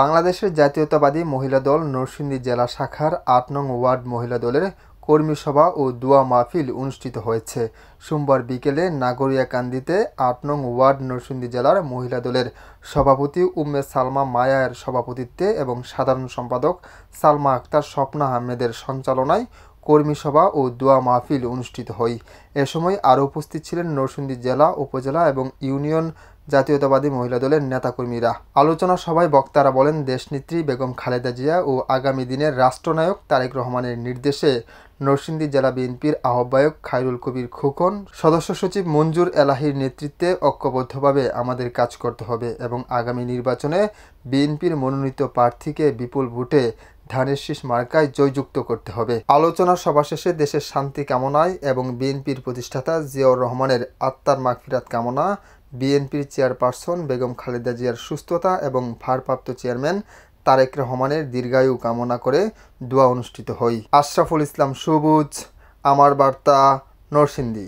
বাংলাদেশের জাতীয়তাবাদী মহিলা দল নরসিংদী জেলা শাখার ৮ নং ওয়ার্ড মহিলা দলের কর্মী সভা ও দোয়া মাহফিল অনুষ্ঠিত হয়েছে। সোমবার বিকেলে নাগরিয়াকান্দিতে ৮ নং ওয়ার্ড নরসিংদী জেলার মহিলা দলের সভাপতি উম্মে সালমা মায়ার সভাপতিত্বে এবং সাধারণ সম্পাদক সালমা আক্তার স্বপ্না আহমেদের সঞ্চালনায় কর্মী সভা ও দোয়া মাহফিল অনুষ্ঠিত হয়। এ সময় আরও উপস্থিত ছিলেন নরসিংদী জেলা, উপজেলা এবং ইউনিয়ন জাতীয়তাবাদী মহিলা দলের নেতাকর্মীরা। আলোচনা সভায় বক্তারা বলেন, দেশনেত্রী বেগম খালেদা জিয়া ও আগামী দিনের রাষ্ট্রনায়ক তারেক রহমানের নির্দেশে নরসিংদী জেলা বিএনপির আহ্বায়ক খায়রুল কবির খোকন, সদস্য সচিব মঞ্জুর এলাহীর নেতৃত্বে ঐক্যবদ্ধভাবে আমাদের কাজ করতে হবে এবং আগামী নির্বাচনে বিএনপির মনোনীত প্রার্থীকে বিপুল ভোটে ধানের শীষ মার্কায় জয়যুক্ত করতে হবে। আলোচনা সভা শেষে দেশের শান্তি কামনায় এবং বিএনপির প্রতিষ্ঠাতা জিয়াউর রহমানের আত্মার মাগফিরাত কামনা, বিএনপির চেয়ারপারসন বেগম খালেদা জিয়ার সুস্থতা এবং ভারপ্রাপ্ত চেয়ারম্যান তারেক রহমানের দীর্ঘায়ু কামনা করে দোয়া অনুষ্ঠিত হয়। আশরাফুল ইসলাম সবুজ, আমার বার্তা, নরসিংদী।